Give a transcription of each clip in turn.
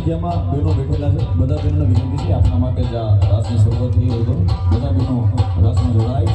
જગ્યામાં બહેનો બેઠેલા છે, બધા બહેનોને વિનંતી છે આપણા માટે જ્યાં રાસની શરૂઆત થઈ હોય તો બધા બહેનો રાસમાં જોડાય.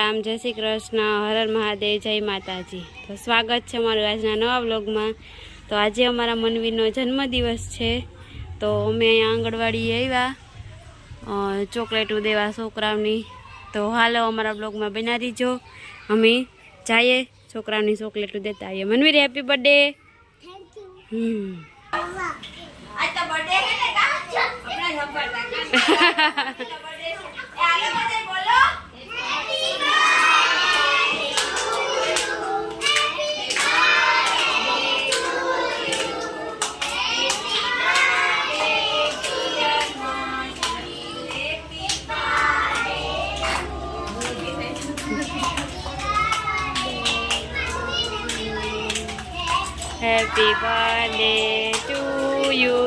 રામ, જય શ્રી કૃષ્ણ, હર હર મહાદેવ, જય માતાજી. તો સ્વાગત છે અમારું આજના નવા વ્લોગમાં. તો આજે અમારા મનવીનો જન્મદિવસ છે, તો અમે અહીંયા આંગણવાડી આવ્યા ચોકલેટો દેવા છોકરાઓની. તો હાલો અમારા બ્લોગમાં બના દીજો, અમે જઈએ છોકરાઓની ચોકલેટો દેતા આવીએ. Manvir happy birthday. Happy birthday to you.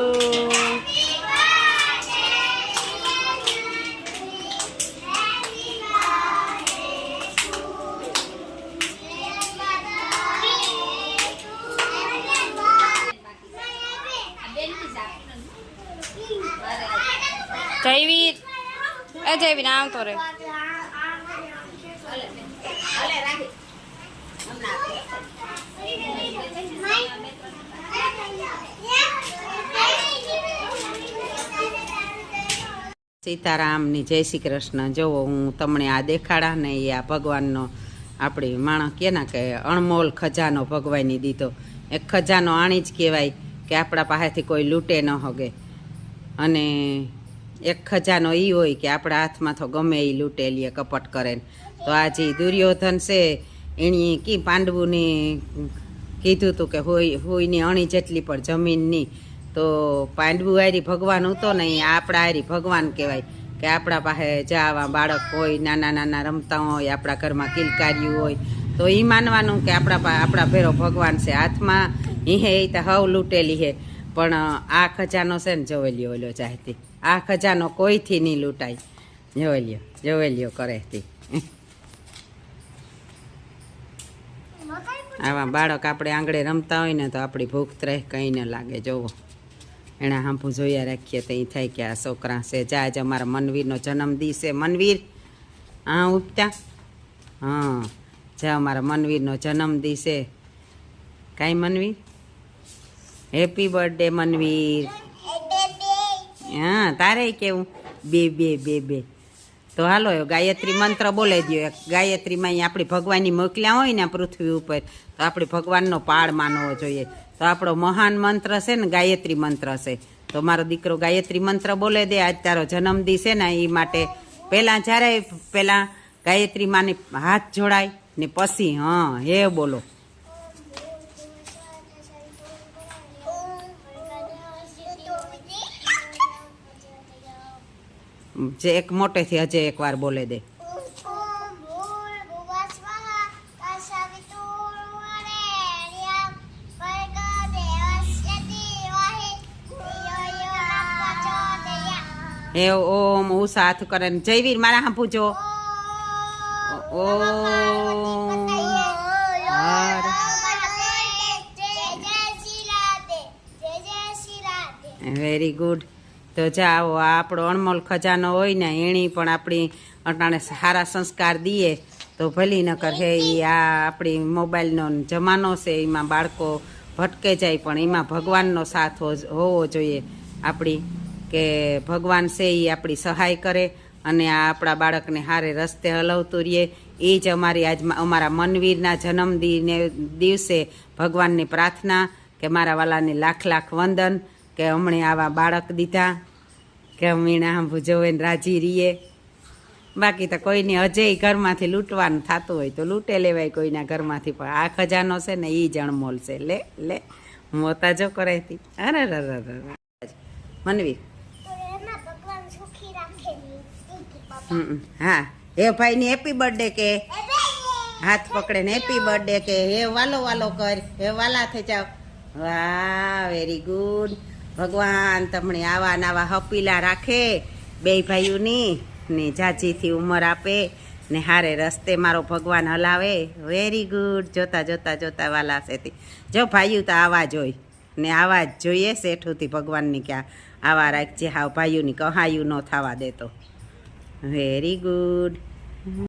Jayvir, Jayvir આમ તો રે. સીતારામની જય શ્રી કૃષ્ણ. જોવો હું તમને આ દેખાડા ને એ આ ભગવાનનો આપણી માણસ કે ના કે અણમોલ ખજાનો ભગવાનની દીધો. એક ખજાનો આણી જ કહેવાય કે આપણા પાસેથી કોઈ લૂંટે ન હગે, અને એક ખજાનો એ હોય કે આપણા હાથમાં તો ગમે એ લૂંટે લે, કપટ કરે. તો આ જે દુર્યોધન છે એણે કી પાંડવોને કીધું હતું કે હોયની અણી જેટલી પણ જમીનની, તો પાંડવું હારી ભગવાન હતો ને એ આપણા હારી ભગવાન કહેવાય કે આપણા પાસે જાવા બાળક હોય, નાના નાના રમતા હોય, આપણા ઘરમાં કિલકાર્યું હોય, તો એ માનવાનું કે આપણા ભેરો ભગવાન છે. હાથમાં હે એ તો હવ લૂંટેલી હે, પણ આ ખજાનો છે ને જવેલિયો ઓલો ચાહતી, આ ખજાનો કોઈથી નહીં લૂંટાય. જવેલિયો કરેથી. આવા બાળક આપણે આંગળે રમતા હોય ને તો આપણી ભૂખ ત્રેહ કંઈ ન લાગે. જોવો એના હાંભું જોયા રાખીએ તો એ થાય કે આ છોકરા છે. જા આજ અમારા મનવીરનો જન્મદિવસ છે. મનવીર હા ઉપતા, હા જા અમારા મનવીરનો જન્મદિવસ છે. કાંઈ મનવીર, હેપી બર્થડે મનવીર. હા તારે કેવું બે બે બે બે. તો હાલો ગાયત્રી મંત્ર બોલાવી દો. એક ગાયત્રીમાં અહીં આપણી ભગવાનની મોકલ્યા હોય ને પૃથ્વી ઉપર, તો આપણે ભગવાનનો પાળ માનવો જોઈએ. તો આપણો મહાન મંત્ર છે ને ગાયત્રી મંત્ર છે. તો મારો દીકરો ગાયત્રી મંત્ર બોલે દે. આજ તારો જન્મદિવસ છે ને એ માટે પહેલાં ગાયત્રી માને હાથ જોડાય ને પછી હા હે બોલો. જે એક મોટેથી હજે એકવાર બોલે દે. હે ઓમ ઉ સાથ કરે ને જયવીર મારા હા પૂછો. ઓમ વેરી ગુડ. તો જાઓ આ આપણો અણમોલ ખજાનો હોય ને એની પણ આપણી અટાણે સારા સંસ્કાર દઈએ તો ભલી ન કરે. એ આ આપણી મોબાઈલનો જમાનો છે, એમાં બાળકો ભટકે જાય, પણ એમાં ભગવાનનો સાથ હોવો જોઈએ આપણી, કે ભગવાન છે એ આપણી સહાય કરે અને આ આપણા બાળકને સારે રસ્તે હલવતું રહીએ. એ જ અમારી અમારા મનવીરના જન્મદિને દિવસે ભગવાનની પ્રાર્થના કે મારા વાલાને લાખ લાખ વંદન કે હમણે આવા બાળક દીધા, કે અમીણા આંબુ જોવે ને રાજી રહીએ. બાકી તો કોઈને અજય ઘરમાંથી લૂંટવાનું થતું હોય તો લૂંટે લેવાય કોઈના ઘરમાંથી, પણ આ ખજાનો છે ને એ જ અણમોલ છે. લે મોતા જો કરાયતી. અરે મનવી હા હે ભાઈની હેપી બર્થડે કે હાથ પકડે ને હેપી બર્થડે કે હે વાલો વાલો કર, હે વાલા થઈ જાવ. વાહ વેરી ગુડ. ભગવાન તમને આવા નાવા હપીલા રાખે બે ભાઈઓની ને જાજીથી ઉંમર આપે ને હારે રસ્તે મારો ભગવાન હલાવે. Very good. જોતા જોતા જોતા વાલા સેથી જો ભાઈઓ તો આવા જોઈ ને આવા જ જોઈએ શેઠુથી ભગવાનની ક્યાં આવા રાખજે. હાવ ભાઈઓની કહાયું ન થવા દેતો. Very good.